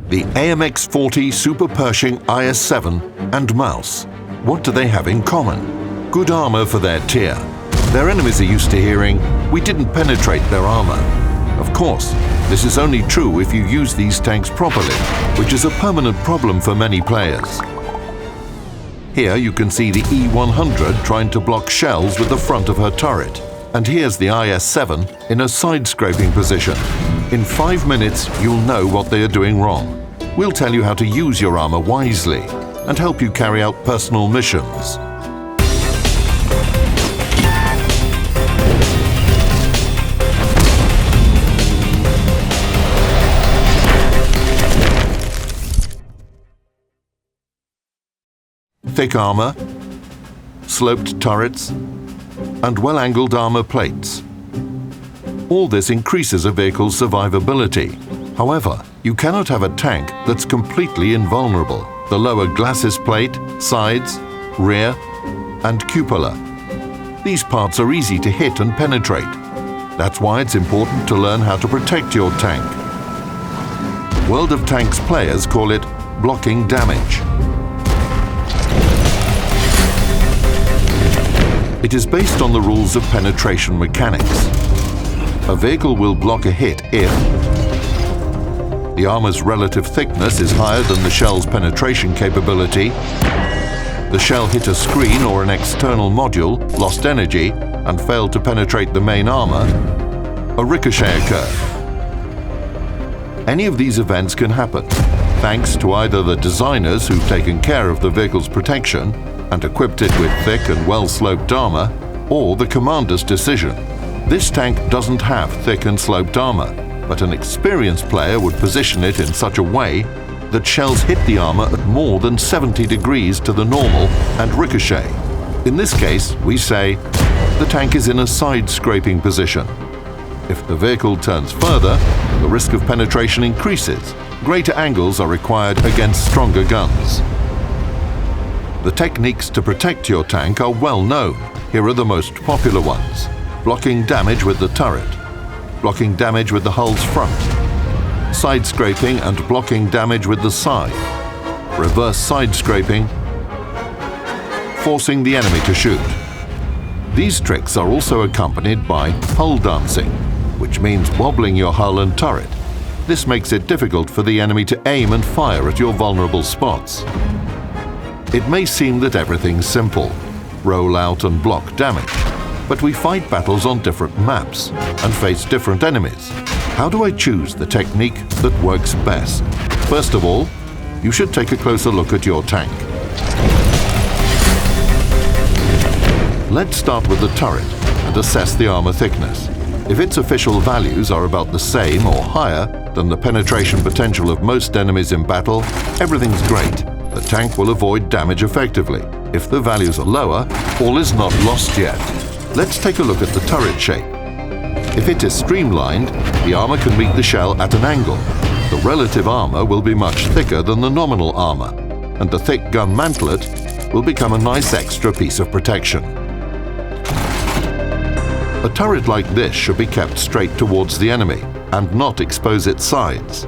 The AMX-40 Super Pershing IS-7 and Mouse. What do they have in common? Good armor for their tier. Their enemies are used to hearing, "We didn't penetrate their armor." Of course, this is only true if you use these tanks properly, which is a permanent problem for many players. Here you can see the E-100 trying to block shells with the front of her turret. And here's the IS-7 in a side-scraping position. In 5 minutes, you'll know what they are doing wrong. We'll tell you how to use your armor wisely and help you carry out personal missions. Thick armor, sloped turrets, and well-angled armor plates. All this increases a vehicle's survivability. However, you cannot have a tank that's completely invulnerable. The lower glacis plate, sides, rear, and cupola. These parts are easy to hit and penetrate. That's why it's important to learn how to protect your tank. World of Tanks players call it blocking damage. It is based on the rules of penetration mechanics. A vehicle will block a hit if the armor's relative thickness is higher than the shell's penetration capability, the shell hit a screen or an external module, lost energy, and failed to penetrate the main armor, a ricochet occurred. Any of these events can happen, thanks to either the designers who've taken care of the vehicle's protection and equipped it with thick and well-sloped armor, or the commander's decision. This tank doesn't have thick and sloped armor, but an experienced player would position it in such a way that shells hit the armor at more than 70 degrees to the normal and ricochet. In this case, we say the tank is in a side-scraping position. If the vehicle turns further, the risk of penetration increases. Greater angles are required against stronger guns. The techniques to protect your tank are well known. Here are the most popular ones. Blocking damage with the turret. Blocking damage with the hull's front. Side scraping and blocking damage with the side. Reverse side scraping. Forcing the enemy to shoot. These tricks are also accompanied by hull dancing, which means wobbling your hull and turret. This makes it difficult for the enemy to aim and fire at your vulnerable spots. It may seem that everything's simple, roll out and block damage, but we fight battles on different maps and face different enemies. How do I choose the technique that works best? First of all, you should take a closer look at your tank. Let's start with the turret and assess the armor thickness. If its official values are about the same or higher than the penetration potential of most enemies in battle, everything's great. The tank will avoid damage effectively. If the values are lower, all is not lost yet. Let's take a look at the turret shape. If it is streamlined, the armor can meet the shell at an angle. The relative armor will be much thicker than the nominal armor, and the thick gun mantlet will become a nice extra piece of protection. A turret like this should be kept straight towards the enemy and not expose its sides.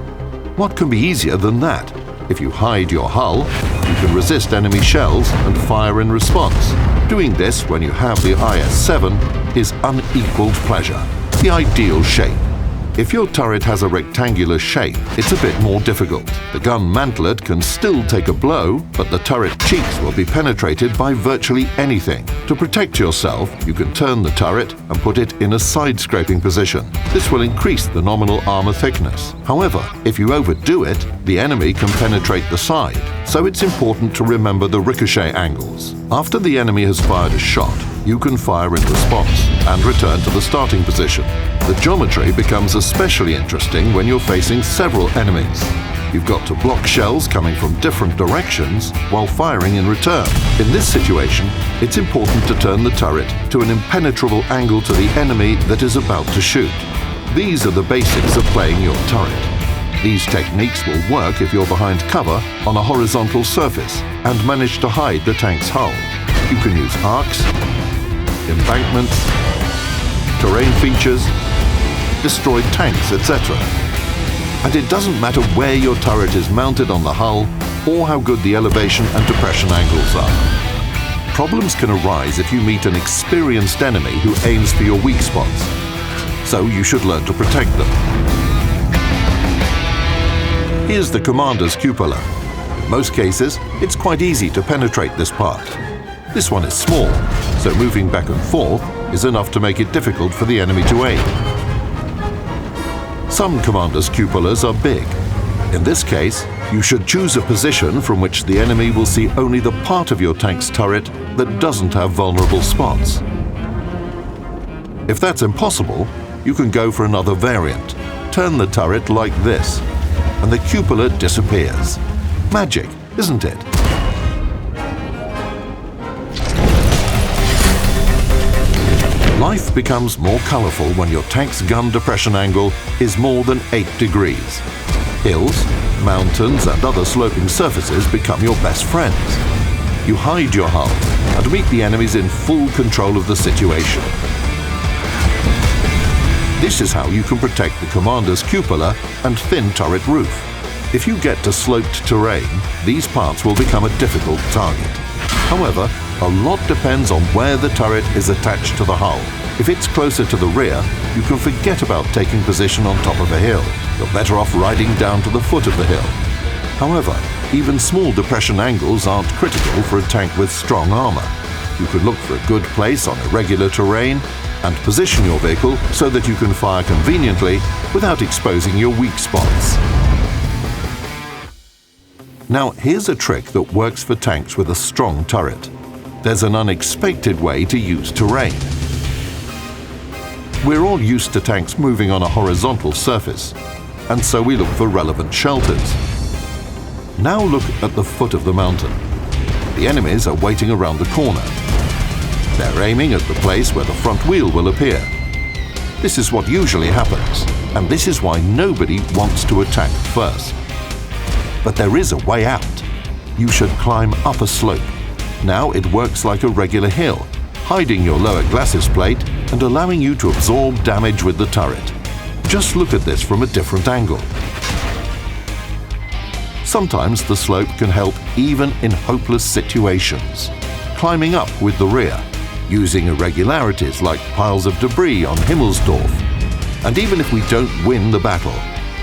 What can be easier than that? If you hide your hull, you can resist enemy shells and fire in response. Doing this when you have the IS-7 is unequaled pleasure, the ideal shape. If your turret has a rectangular shape, it's a bit more difficult. The gun mantlet can still take a blow, but the turret cheeks will be penetrated by virtually anything. To protect yourself, you can turn the turret and put it in a side-scraping position. This will increase the nominal armor thickness. However, if you overdo it, the enemy can penetrate the side, so it's important to remember the ricochet angles. After the enemy has fired a shot, you can fire in response and return to the starting position. The geometry becomes especially interesting when you're facing several enemies. You've got to block shells coming from different directions while firing in return. In this situation, it's important to turn the turret to an impenetrable angle to the enemy that is about to shoot. These are the basics of playing your turret. These techniques will work if you're behind cover on a horizontal surface and manage to hide the tank's hull. You can use arcs, embankments, terrain features, destroyed tanks, etc. And it doesn't matter where your turret is mounted on the hull or how good the elevation and depression angles are. Problems can arise if you meet an experienced enemy who aims for your weak spots, so you should learn to protect them. Here's the commander's cupola. In most cases, it's quite easy to penetrate this part. This one is small, so moving back and forth is enough to make it difficult for the enemy to aim. Some commander's cupolas are big. In this case, you should choose a position from which the enemy will see only the part of your tank's turret that doesn't have vulnerable spots. If that's impossible, you can go for another variant. Turn the turret like this, and the cupola disappears. Magic, isn't it? Life becomes more colorful when your tank's gun depression angle is more than 8 degrees. Hills, mountains, and other sloping surfaces become your best friends. You hide your hull and meet the enemies in full control of the situation. This is how you can protect the commander's cupola and thin turret roof. If you get to sloped terrain, these parts will become a difficult target. However, a lot depends on where the turret is attached to the hull. If it's closer to the rear, you can forget about taking position on top of a hill. You're better off riding down to the foot of the hill. However, even small depression angles aren't critical for a tank with strong armor. You can look for a good place on irregular terrain and position your vehicle so that you can fire conveniently without exposing your weak spots. Now, here's a trick that works for tanks with a strong turret. There's an unexpected way to use terrain. We're all used to tanks moving on a horizontal surface, and so we look for relevant shelters. Now look at the foot of the mountain. The enemies are waiting around the corner. They're aiming at the place where the front wheel will appear. This is what usually happens, and this is why nobody wants to attack first. But there is a way out. You should climb up a slope. Now it works like a regular hill, hiding your lower glacis plate and allowing you to absorb damage with the turret. Just look at this from a different angle. Sometimes the slope can help even in hopeless situations. Climbing up with the rear, using irregularities like piles of debris on Himmelsdorf. And even if we don't win the battle,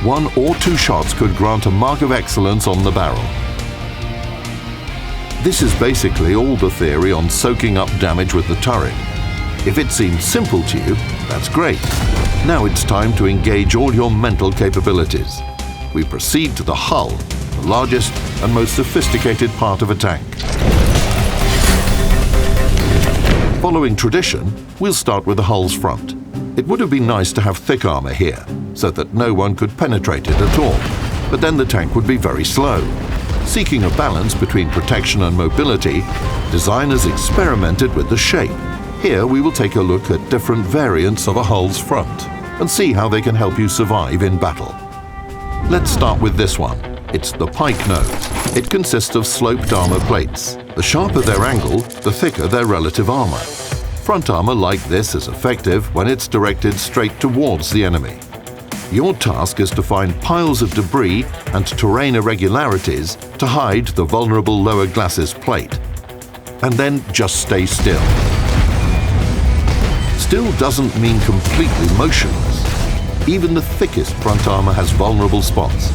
1 or 2 shots could grant a mark of excellence on the barrel. This is basically all the theory on soaking up damage with the turret. If it seems simple to you, that's great. Now it's time to engage all your mental capabilities. We proceed to the hull, the largest and most sophisticated part of a tank. Following tradition, we'll start with the hull's front. It would have been nice to have thick armor here, so that no one could penetrate it at all, but then the tank would be very slow. Seeking a balance between protection and mobility, designers experimented with the shape. Here we will take a look at different variants of a hull's front and see how they can help you survive in battle. Let's start with this one. It's the pike nose. It consists of sloped armor plates. The sharper their angle, the thicker their relative armor. Front armor like this is effective when it's directed straight towards the enemy. Your task is to find piles of debris and terrain irregularities to hide the vulnerable lower glacis plate. And then just stay still. Still doesn't mean completely motionless. Even the thickest front armor has vulnerable spots.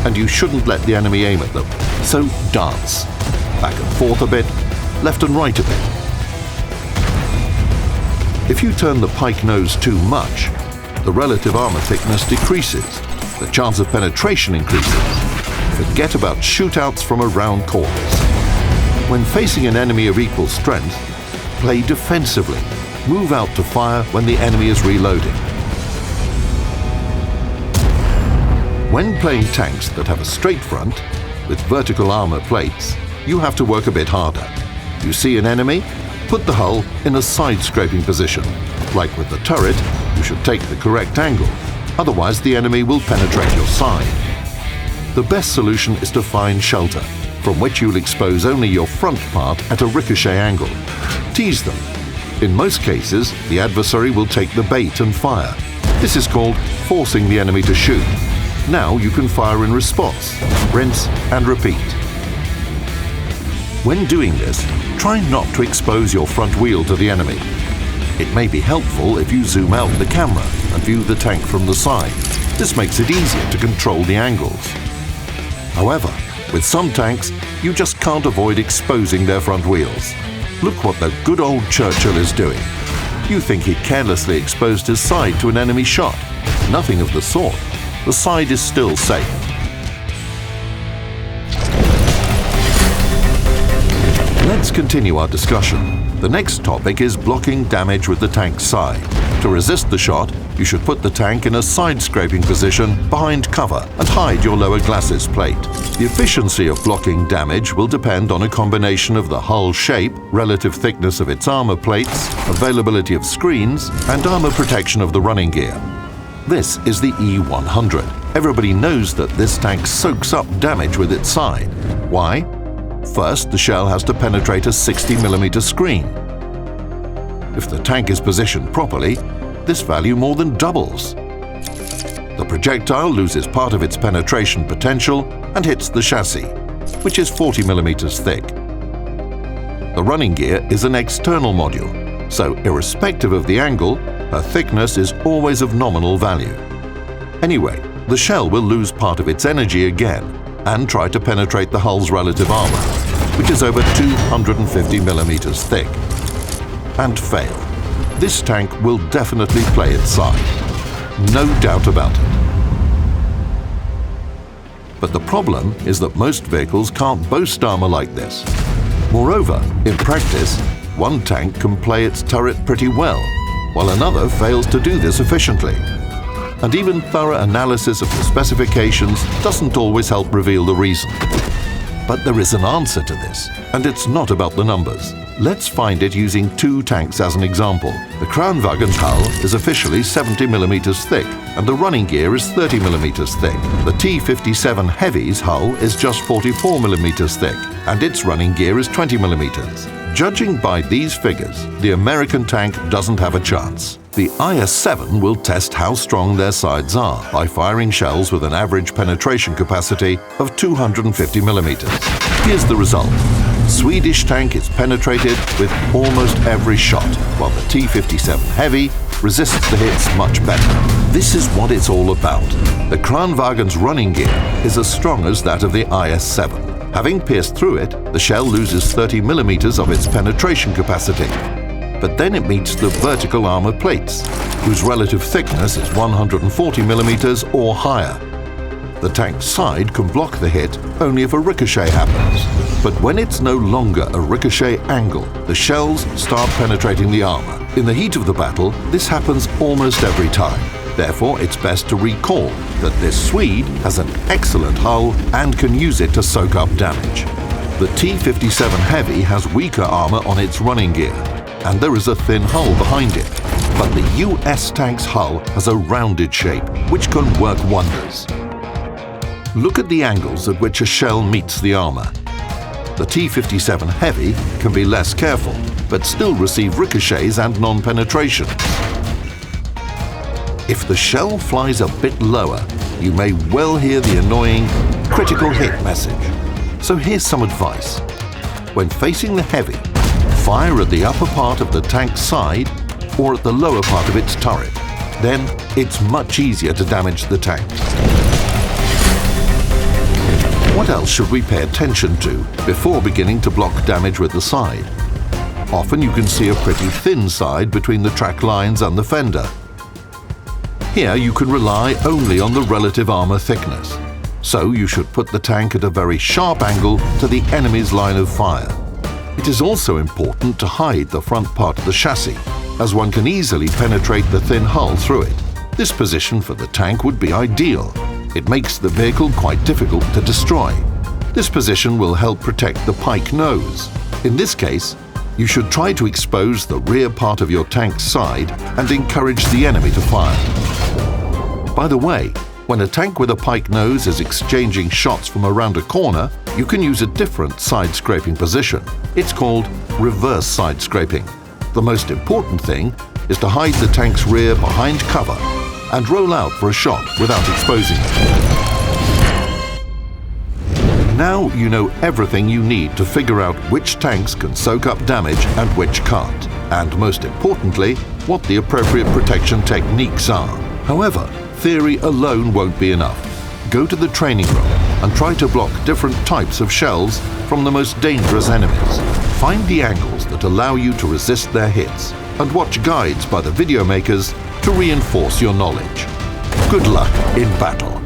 And you shouldn't let the enemy aim at them. So dance. Back and forth a bit, left and right a bit. If you turn the pike nose too much, the relative armor thickness decreases, the chance of penetration increases. Forget about shootouts from around corners. When facing an enemy of equal strength, play defensively. Move out to fire when the enemy is reloading. When playing tanks that have a straight front, with vertical armor plates, you have to work a bit harder. You see an enemy? Put the hull in a side-scraping position. Like with the turret, you should take the correct angle, otherwise the enemy will penetrate your side. The best solution is to find shelter, from which you'll expose only your front part at a ricochet angle. Tease them. In most cases, the adversary will take the bait and fire. This is called forcing the enemy to shoot. Now you can fire in response, rinse and repeat. When doing this, try not to expose your front wheel to the enemy. It may be helpful if you zoom out the camera and view the tank from the side. This makes it easier to control the angles. However, with some tanks, you just can't avoid exposing their front wheels. Look what the good old Churchill is doing. You think he carelessly exposed his side to an enemy shot. Nothing of the sort. The side is still safe. Let's continue our discussion. The next topic is blocking damage with the tank's side. To resist the shot, you should put the tank in a side-scraping position behind cover and hide your lower glacis plate. The efficiency of blocking damage will depend on a combination of the hull shape, relative thickness of its armor plates, availability of screens, and armor protection of the running gear. This is the E100. Everybody knows that this tank soaks up damage with its side. Why? First, the shell has to penetrate a 60mm screen. If the tank is positioned properly, this value more than doubles. The projectile loses part of its penetration potential and hits the chassis, which is 40mm thick. The running gear is an external module, so irrespective of the angle, her thickness is always of nominal value. Anyway, the shell will lose part of its energy again and try to penetrate the hull's relative armor, which is over 250mm thick, and fail. This tank will definitely play its side. No doubt about it. But the problem is that most vehicles can't boast armor like this. Moreover, in practice, one tank can play its turret pretty well, while another fails to do this efficiently. And even thorough analysis of the specifications doesn't always help reveal the reason. But there is an answer to this, and it's not about the numbers. Let's find it using two tanks as an example. The Kranwagen's hull is officially 70mm thick, and the running gear is 30mm thick. The T-57 Heavy's hull is just 44mm thick, and its running gear is 20mm. Judging by these figures, the American tank doesn't have a chance. The IS-7 will test how strong their sides are by firing shells with an average penetration capacity of 250mm. Here's the result. Swedish tank is penetrated with almost every shot, while the T-57 Heavy resists the hits much better. This is what it's all about. The Kranwagen's running gear is as strong as that of the IS-7. Having pierced through it, the shell loses 30mm of its penetration capacity. But then it meets the vertical armor plates, whose relative thickness is 140mm or higher. The tank's side can block the hit only if a ricochet happens. But when it's no longer a ricochet angle, the shells start penetrating the armor. In the heat of the battle, this happens almost every time. Therefore, it's best to recall that this Swede has an excellent hull and can use it to soak up damage. The T-57 Heavy has weaker armor on its running gear, and there is a thin hull behind it. But the US tank's hull has a rounded shape, which can work wonders. Look at the angles at which a shell meets the armor. The T-57 Heavy can be less careful, but still receive ricochets and non-penetrations. If the shell flies a bit lower, you may well hear the annoying critical hit message. So here's some advice. When facing the Heavy, fire at the upper part of the tank's side or at the lower part of its turret. Then it's much easier to damage the tank. What else should we pay attention to before beginning to block damage with the side? Often you can see a pretty thin side between the track lines and the fender. Here you can rely only on the relative armor thickness, so you should put the tank at a very sharp angle to the enemy's line of fire. It is also important to hide the front part of the chassis, as one can easily penetrate the thin hull through it. This position for the tank would be ideal. It makes the vehicle quite difficult to destroy. This position will help protect the pike nose. In this case, you should try to expose the rear part of your tank's side and encourage the enemy to fire. By the way, when a tank with a pike nose is exchanging shots from around a corner, you can use a different side-scraping position. It's called reverse side-scraping. The most important thing is to hide the tank's rear behind cover and roll out for a shot without exposing it. Now you know everything you need to figure out which tanks can soak up damage and which can't, and most importantly, what the appropriate protection techniques are. However, theory alone won't be enough. Go to the training room and try to block different types of shells from the most dangerous enemies. Find the angles that allow you to resist their hits, and watch guides by the video makers to reinforce your knowledge. Good luck in battle!